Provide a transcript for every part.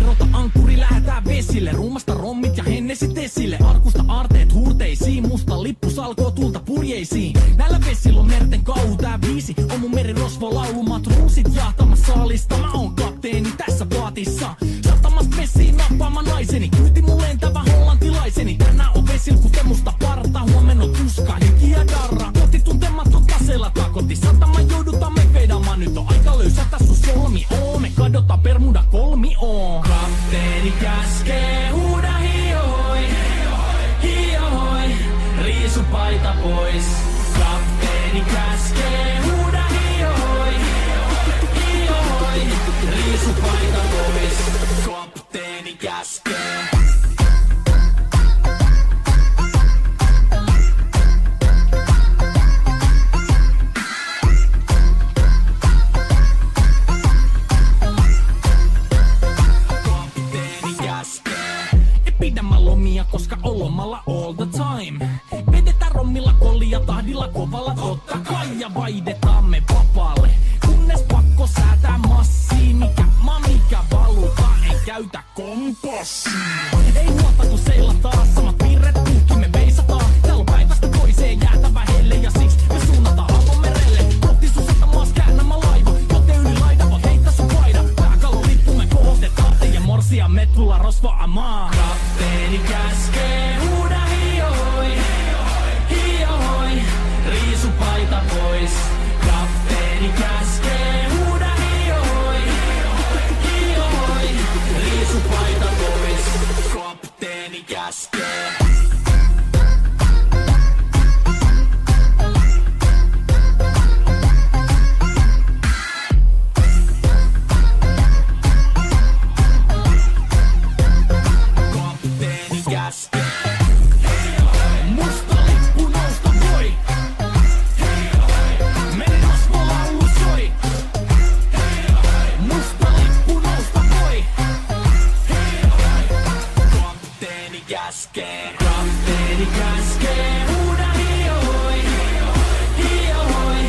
irrota ankkuri, lähetään vesille. Ruumasta rommit ja hennesit esille. Arkusta aarteet huurteisiin, musta lippu salkoo tulta purjeisiin. Näillä vesillä on merten kauhu, tää biisi on mun merirosvo laulumat ruusit jahtamassa saalista. Mä oon kapteeni tässä vaatissa, satamasta vesiin nappaamaan naiseni. Kyyti mun lentävä hollantilaiseni. Tänään on vesilku temusta parta, huomenna on tuska, hiki ja darra. Koti tuntematon taseella takoti, satama joudutaan me vedamaan. Nyt on aika löysätä sun solmi, me kadotaan Bermuda kolmioon. Kapteeni käskee, huuda hiohoi, hiohoi, riisu paita pois. Kapteeni käskee, huuda hiohoi, hiohoi, riisu paita pois. Kapteeni käskee. Koska on lomalla all the time. Vedetään rommilla kollia tahdilla kovalla totta kai. Ja vaihdetaan me vapaalle, kunnes pakko säätää massiin. Mikä valuta, ei käytä kompassia. Ei huolta kun seilataan, samat piirret puhki me veisataan. Täällä on päivästä toiseen jäätävä helle ja siksi me suunnataan avomerelle. Kohti sun satamaas käännämä laiva, joten yli laida voi heittää sun paida. Pääkalon lippu me kohotetaan, teidän morsia me tulla rosvaamaan. Kapteeni käskee, huuda hiohoi, hiohoi, riisu paita pois. Kapteeni käskee, huuda hiohoi, hiohoi, riisu paita pois. Kapteeni käskee. Musta lippu nousta voi. Merirosvo laulu soi. Musta lippu nousta voi. Kapteeni käskee. Kapteeni käskee. Huuda hiohoi, hiohoi,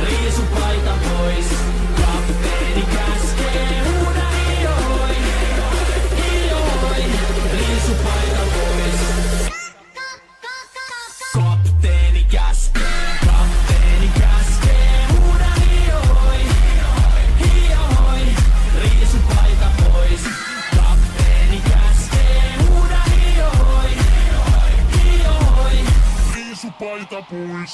riisu paita pois. Kapteeni käskee. Huuda hiohoi, hiohoi, riisu paita pois. Kapteeni käskee. Kapteeni käskee. Huuda hiohoi, hiohoi, riisu paita pois. Kapteeni käskee. Huuda hiohoi, hiohoi, riisu paita pois.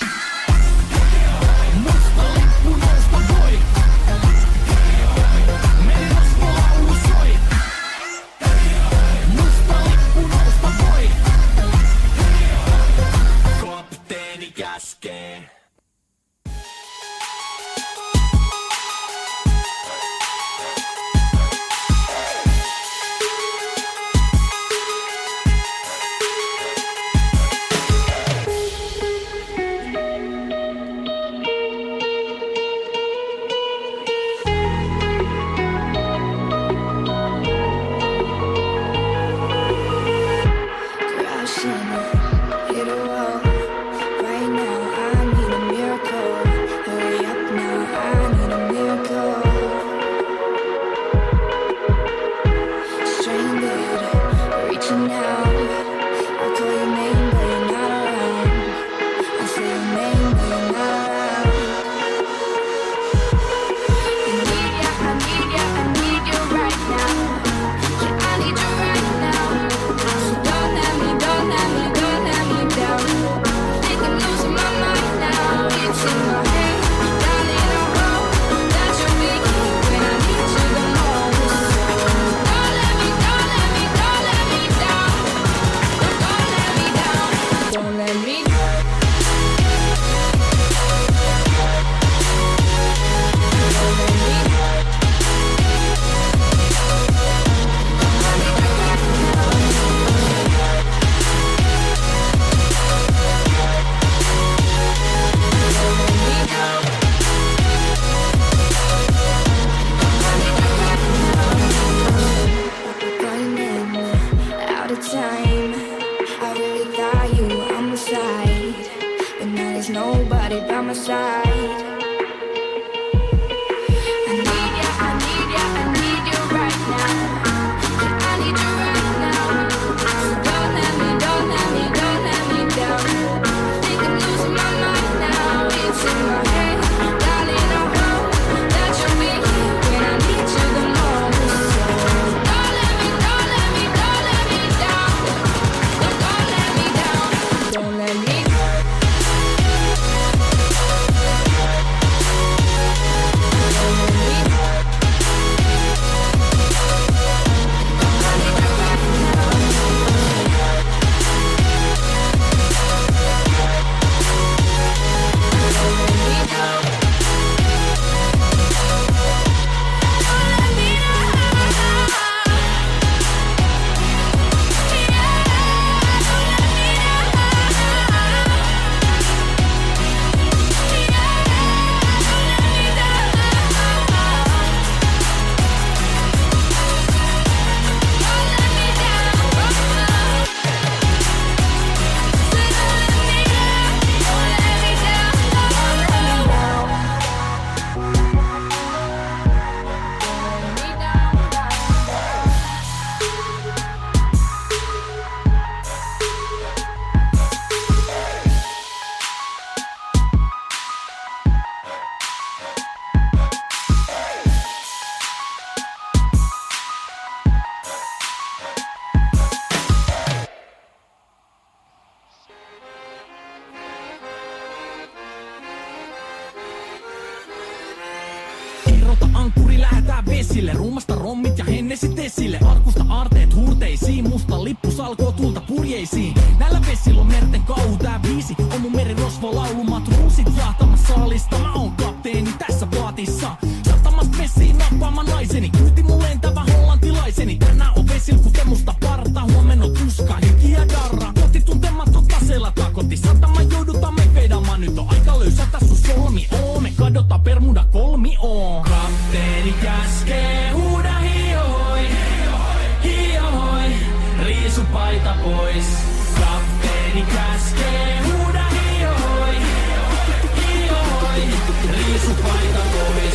Musta lippu nousta voi. Merirosvo laulu soi. Musta lippu nousta voi. Kapteeni käskee. lähdetään vesille. Ruumasta rommit ja hennesit esille. Arkusta aarteet huurteisiin, musta lippu salkoo tulta purjeisiin. Näillä vesillä on merten kauhu, tää biisi on mun merirosvo laulumat ruusit jahtamassa saalista. Mä oon kapteeni tässä paatissa, satamasta vesiin nappaamaan naiseni. Kyyti mun lentävä hollantilaiseni. Tänään on vesil kuten musta parta, huomenna on tuska, hiki ja darra. Kohti tuntematon taseella takoti, satama joudutaan me vedamaan. Nyt on aika löysätä sun solmi, me kadotaan Bermuda kolmioon. Kapteeni käskee, huuda hiohoi, hiohoi, riisu paita pois. Kapteeni käskee, huuda hiohoi, hiohoi, riisu paita pois.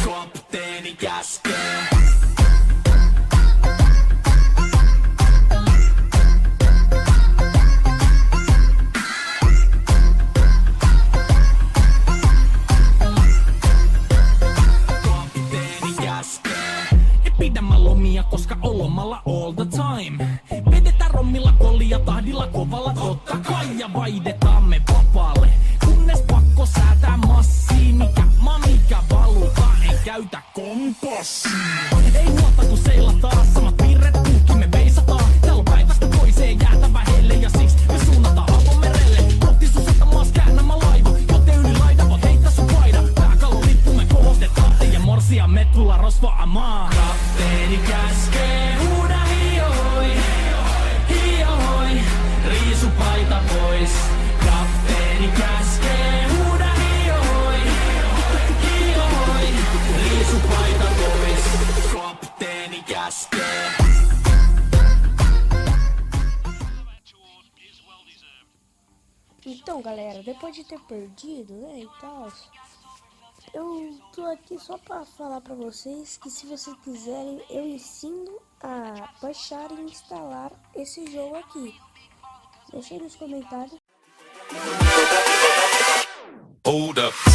Kapteeni käskee. Koska on lomalla all the time. Vedetään rommilla kollia tahdilla kovalla totta kai. Ja vaihdetaan me vapaalle, kunnes pakko säätää massiin. Mikä valuta, en käytä kompassia. Ei huolta kun seilataan, samat piirret puhki me veisataan. Täällä on päivästä toiseen jäätävä helle ja siksi me suunnataan avomerelle. Kohti sun satamaas käännämä laiva, joten yli laida voit heittää sun paida. Pääkalon lippu me kohotetaan, teidän morsia me tulla rosvaamaan. Kapteeni käskee, huuda hiohoi, hiohoi, riisu paita pois. Kapteeni käskee, huuda hiohoi, hiohoi, riisu paita pois. Kapteeni käskee. Então, galera, depois de ter perdido, né, e tal, eu tô aqui só pra falar pra vocês que se vocês quiserem, eu ensino a baixar e instalar esse jogo aqui. Deixa aí nos comentários. Hold up.